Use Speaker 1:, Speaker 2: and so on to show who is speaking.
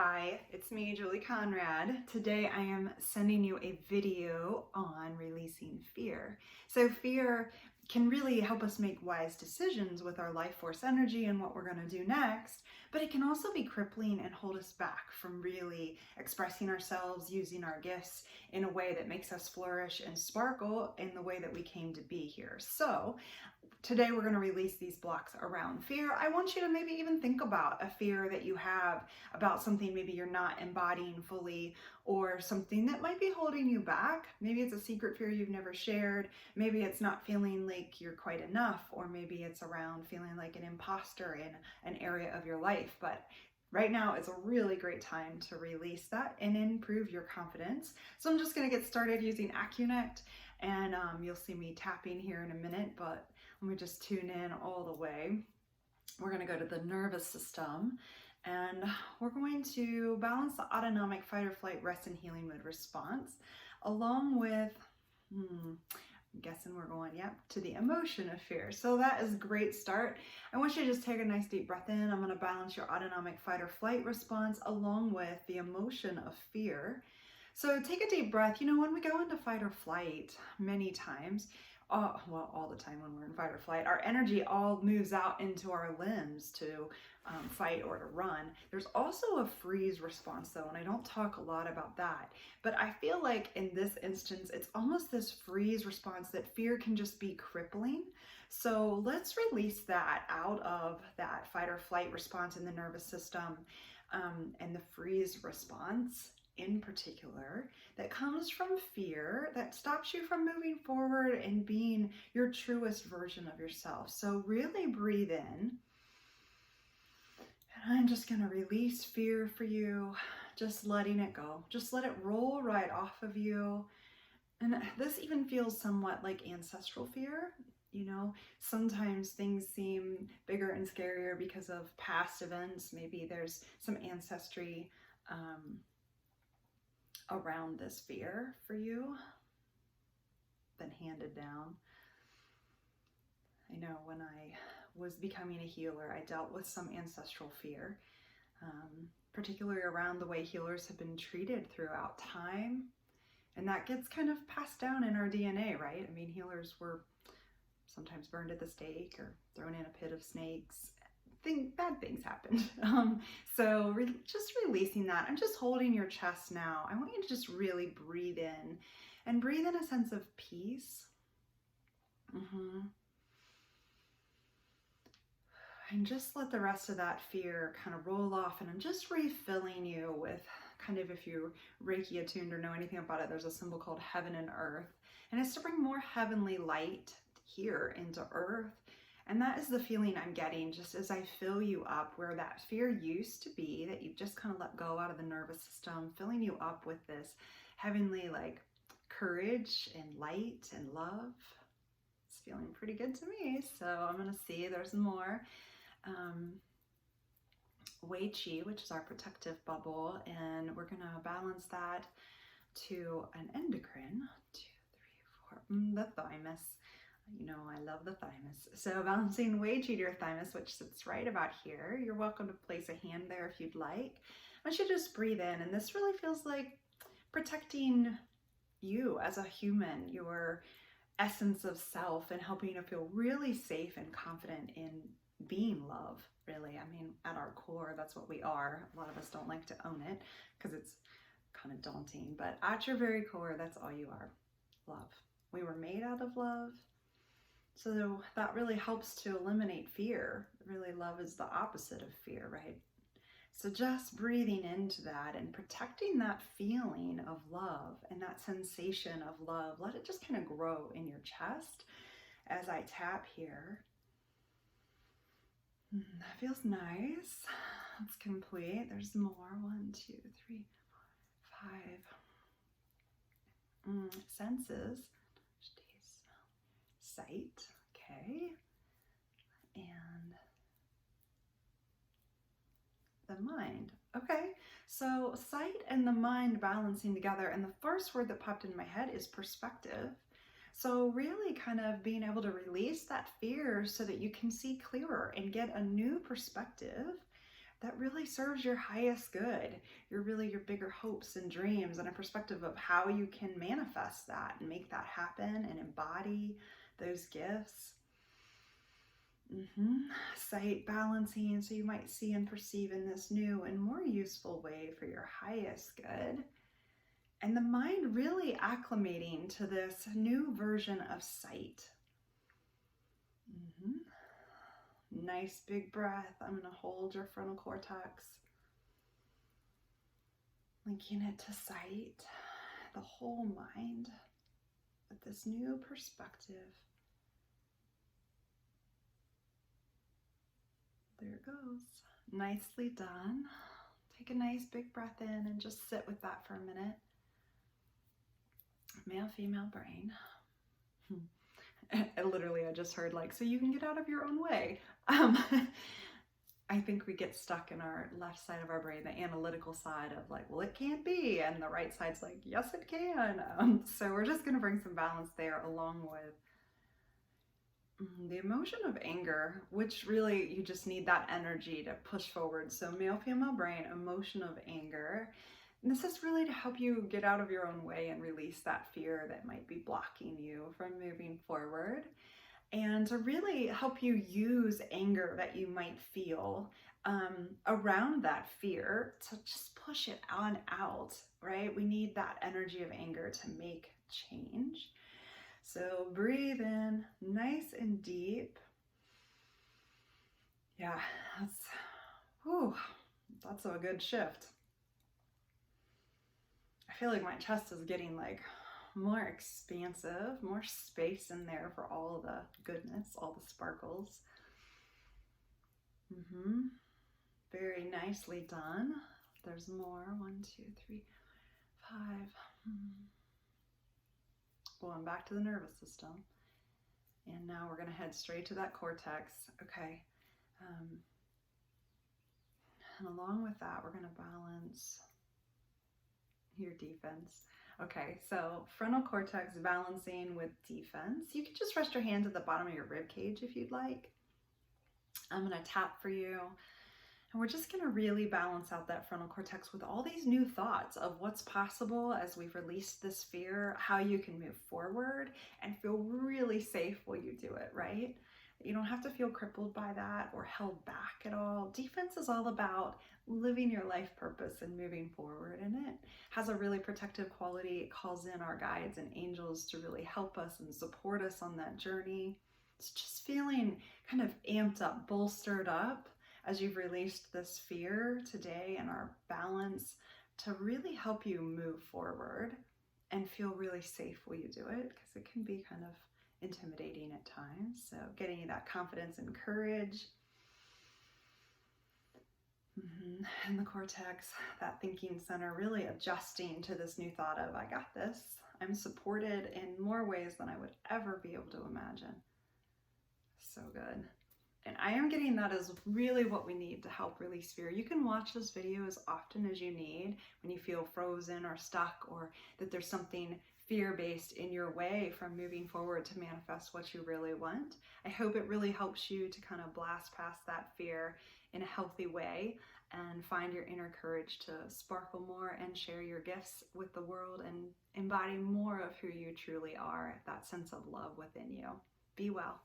Speaker 1: Hi, it's me, Julie Conrad. Today I am sending you a video on releasing fear. So fear can really help us make wise decisions with our life force energy and what we're going to do next, but it can also be crippling and hold us back from really expressing ourselves, using our gifts in a way that makes us flourish and sparkle in the way that we came to be here. So today we're going to release these blocks around fear. I want you to maybe even think about a fear that you have about something maybe you're not embodying fully, or something that might be holding you back. Maybe it's a secret fear you've never shared. Maybe it's not feeling like you're quite enough, or maybe it's around feeling like an imposter in an area of your life. But right now is a really great time to release that and improve your confidence. So I'm just going to get started using AccuNet, and you'll see me tapping here in a minute, but let me just tune in all the way. We're going to go to the nervous system, and we're going to balance the autonomic fight or flight, rest and healing mood response, along with, I'm guessing we're going, to the emotion of fear. So that is a great start. I want you to just take a nice deep breath in. I'm going to balance your autonomic fight or flight response along with the emotion of fear. So take a deep breath. You know, when we go into fight or flight, many times, all the time when we're in fight or flight, our energy all moves out into our limbs to fight or to run. There's also a freeze response though, and I don't talk a lot about that. But I feel like in this instance, it's almost this freeze response that fear can just be crippling. So let's release that out of that fight or flight response in the nervous system, and the freeze response in particular that comes from fear that stops you from moving forward and being your truest version of yourself. So really breathe in. And I'm just going to release fear for you, just letting it go. Just let it roll right off of you. And this even feels somewhat like ancestral fear. You know, sometimes things seem bigger and scarier because of past events. Maybe there's some ancestry around this fear for you, been handed down. I know when I was becoming a healer, I dealt with some ancestral fear, particularly around the way healers have been treated throughout time. And that gets kind of passed down in our DNA, right? I mean, healers were sometimes burned at the stake or thrown in a pit of snakes. Bad things happened. So just releasing that. I'm just holding your chest now. I want you to just really breathe in and breathe in a sense of peace. And just let the rest of that fear kind of roll off. And I'm just refilling you with kind of, if you're Reiki attuned or know anything about it, there's a symbol called heaven and earth. And it's to bring more heavenly light here into earth. And that is the feeling I'm getting just as I fill you up where that fear used to be, that you've just kind of let go out of the nervous system, filling you up with this heavenly like courage and light and love. It's feeling pretty good to me. So I'm going to see there's more. Wei Qi, which is our protective bubble, and we're going to balance that to an endocrine, 2, 3, 4, the thymus. You know, I love the thymus. So balancing Wei Qi to your thymus, which sits right about here. You're welcome to place a hand there if you'd like. I want you to just breathe in, and this really feels like protecting you as a human, your essence of self, and helping you to feel really safe and confident in being love, really. I mean, at our core, that's what we are. A lot of us don't like to own it because it's kind of daunting, but at your very core, that's all you are, love. We were made out of love. So that really helps to eliminate fear. Really, love is the opposite of fear, right? So just breathing into that and protecting that feeling of love and that sensation of love, let it just kind of grow in your chest as I tap here. That feels nice. It's complete. There's more. 1, 2, 3, 4, 5. Senses. Sight. Okay. And the mind. Okay. So sight and the mind balancing together. And the first word that popped in my head is perspective. So really kind of being able to release that fear so that you can see clearer and get a new perspective that really serves your highest good, your bigger hopes and dreams, and a perspective of how you can manifest that and make that happen and embody those gifts. Sight balancing, so you might see and perceive in this new and more useful way for your highest good. And the mind really acclimating to this new version of sight. Nice big breath. I'm going to hold your frontal cortex, linking it to sight, the whole mind with this new perspective. There it goes. Nicely done. Take a nice big breath in and just sit with that for a minute. Male, female brain. I just heard so you can get out of your own way. I think we get stuck in our left side of our brain, the analytical side of well, it can't be. And the right side's yes, it can. So we're just going to bring some balance there, along with the emotion of anger, which really you just need that energy to push forward. So male, female brain, emotion of anger. And this is really to help you get out of your own way and release that fear that might be blocking you from moving forward. And to really help you use anger that you might feel around that fear to just push it on out, right? We need that energy of anger to make change. So breathe in nice and deep. Yeah, that's a good shift. I feel like my chest is getting more expansive, more space in there for all the goodness, all the sparkles. Very nicely done. There's more. 1, 2, 3, 5. Going back to the nervous system. And now we're going to head straight to that cortex. Okay. And along with that, we're going to balance your defense. Okay, so frontal cortex balancing with defense. You can just rest your hands at the bottom of your rib cage if you'd like. I'm going to tap for you. And we're just going to really balance out that frontal cortex with all these new thoughts of what's possible as we've released this fear, how you can move forward and feel really safe while you do it, right? You don't have to feel crippled by that or held back at all. Defense is all about living your life purpose and moving forward, and it has a really protective quality. It calls in our guides and angels to really help us and support us on that journey. It's just feeling kind of amped up, bolstered up as you've released this fear today, and our balance to really help you move forward and feel really safe while you do it, because it can be kind of intimidating at times. So getting you that confidence and courage. And the cortex, that thinking center, really adjusting to this new thought of, I got this. I'm supported in more ways than I would ever be able to imagine. So good. And I am getting that is really what we need to help release fear. You can watch this video as often as you need when you feel frozen or stuck, or that there's something fear-based in your way from moving forward to manifest what you really want. I hope it really helps you to kind of blast past that fear in a healthy way and find your inner courage to sparkle more and share your gifts with the world and embody more of who you truly are, that sense of love within you. Be well.